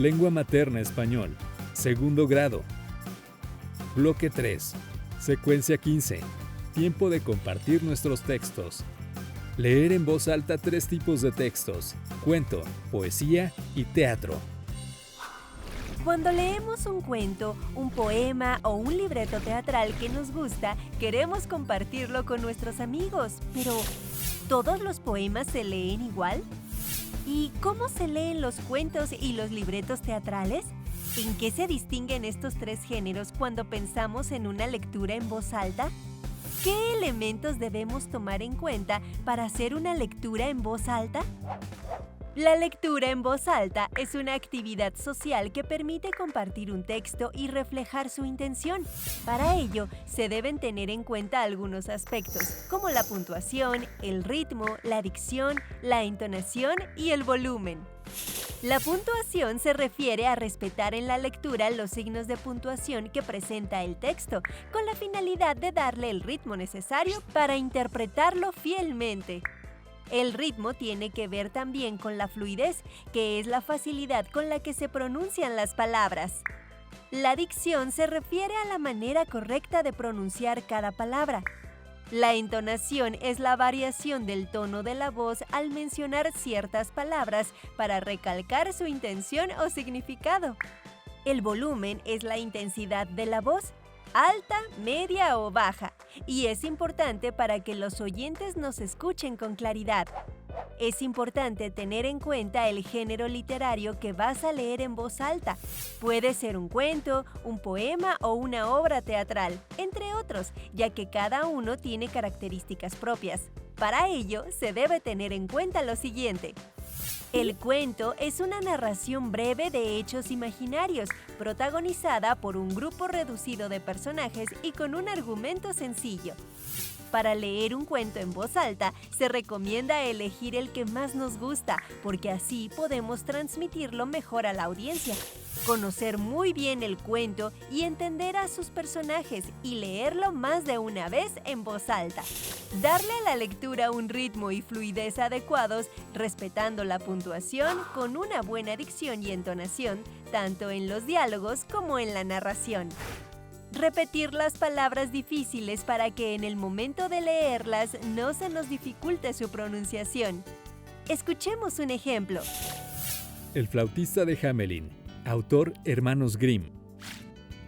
Lengua materna español. Segundo grado. Bloque 3. Secuencia 15. Tiempo de compartir nuestros textos. Leer en voz alta 3 tipos de textos: cuento, poesía y teatro. Cuando leemos un cuento, un poema o un libreto teatral que nos gusta, queremos compartirlo con nuestros amigos. Pero, ¿todos los poemas se leen igual? ¿Y cómo se leen los cuentos y los libretos teatrales? ¿En qué se distinguen estos 3 géneros cuando pensamos en una lectura en voz alta? ¿Qué elementos debemos tomar en cuenta para hacer una lectura en voz alta? La lectura en voz alta es una actividad social que permite compartir un texto y reflejar su intención. Para ello, se deben tener en cuenta algunos aspectos, como la puntuación, el ritmo, la dicción, la entonación y el volumen. La puntuación se refiere a respetar en la lectura los signos de puntuación que presenta el texto, con la finalidad de darle el ritmo necesario para interpretarlo fielmente. El ritmo tiene que ver también con la fluidez, que es la facilidad con la que se pronuncian las palabras. La dicción se refiere a la manera correcta de pronunciar cada palabra. La entonación es la variación del tono de la voz al mencionar ciertas palabras para recalcar su intención o significado. El volumen es la intensidad de la voz, alta, media o baja, y es importante para que los oyentes nos escuchen con claridad. Es importante tener en cuenta el género literario que vas a leer en voz alta. Puede ser un cuento, un poema o una obra teatral, entre otros, ya que cada uno tiene características propias. Para ello, se debe tener en cuenta lo siguiente. El cuento es una narración breve de hechos imaginarios, protagonizada por un grupo reducido de personajes y con un argumento sencillo. Para leer un cuento en voz alta, se recomienda elegir el que más nos gusta, porque así podemos transmitirlo mejor a la audiencia. Conocer muy bien el cuento y entender a sus personajes y leerlo más de una vez en voz alta. Darle a la lectura un ritmo y fluidez adecuados, respetando la puntuación con una buena dicción y entonación, tanto en los diálogos como en la narración. Repetir las palabras difíciles para que en el momento de leerlas no se nos dificulte su pronunciación. Escuchemos un ejemplo. El flautista de Hamelin. Autor Hermanos Grimm.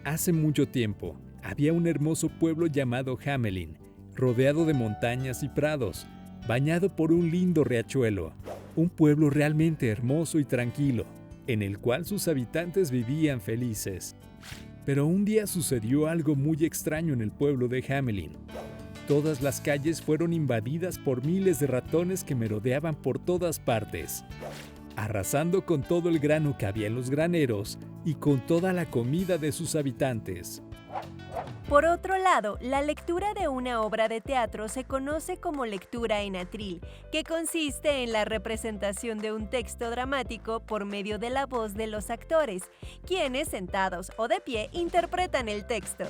Hace mucho tiempo, había un hermoso pueblo llamado Hamelin, rodeado de montañas y prados, bañado por un lindo riachuelo. Un pueblo realmente hermoso y tranquilo, en el cual sus habitantes vivían felices. Pero un día sucedió algo muy extraño en el pueblo de Hamelin. Todas las calles fueron invadidas por miles de ratones que merodeaban por todas partes, arrasando con todo el grano que había en los graneros y con toda la comida de sus habitantes. Por otro lado, la lectura de una obra de teatro se conoce como lectura en atril, que consiste en la representación de un texto dramático por medio de la voz de los actores, quienes, sentados o de pie, interpretan el texto.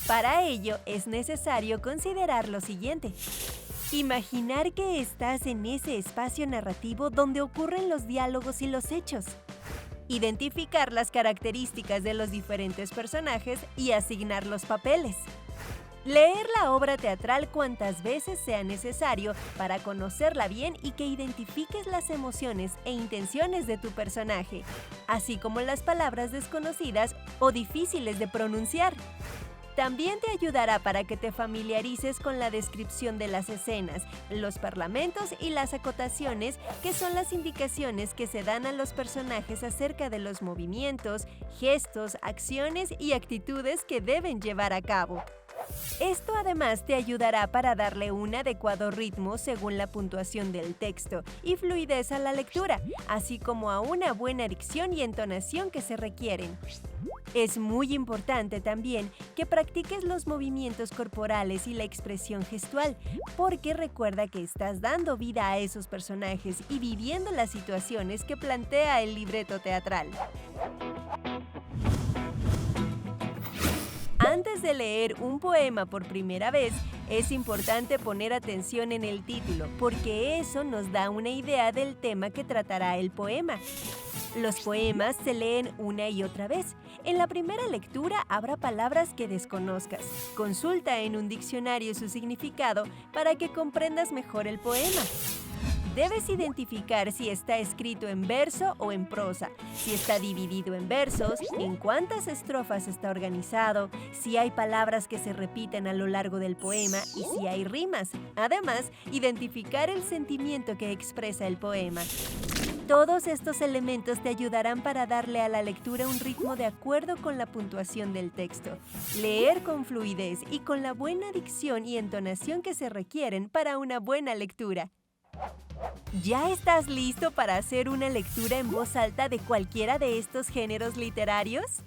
Para ello, es necesario considerar lo siguiente. Imaginar que estás en ese espacio narrativo donde ocurren los diálogos y los hechos. Identificar las características de los diferentes personajes y asignar los papeles. Leer la obra teatral cuantas veces sea necesario para conocerla bien y que identifiques las emociones e intenciones de tu personaje, así como las palabras desconocidas o difíciles de pronunciar. También te ayudará para que te familiarices con la descripción de las escenas, los parlamentos y las acotaciones, que son las indicaciones que se dan a los personajes acerca de los movimientos, gestos, acciones y actitudes que deben llevar a cabo. Esto además te ayudará para darle un adecuado ritmo según la puntuación del texto y fluidez a la lectura, así como a una buena dicción y entonación que se requieren. Es muy importante también que practiques los movimientos corporales y la expresión gestual, porque recuerda que estás dando vida a esos personajes y viviendo las situaciones que plantea el libreto teatral. Antes de leer un poema por primera vez, es importante poner atención en el título, porque eso nos da una idea del tema que tratará el poema. Los poemas se leen una y otra vez. En la primera lectura habrá palabras que desconozcas. Consulta en un diccionario su significado para que comprendas mejor el poema. Debes identificar si está escrito en verso o en prosa, si está dividido en versos, en cuántas estrofas está organizado, si hay palabras que se repiten a lo largo del poema y si hay rimas. Además, identificar el sentimiento que expresa el poema. Todos estos elementos te ayudarán para darle a la lectura un ritmo de acuerdo con la puntuación del texto. Leer con fluidez y con la buena dicción y entonación que se requieren para una buena lectura. ¿Ya estás listo para hacer una lectura en voz alta de cualquiera de estos géneros literarios?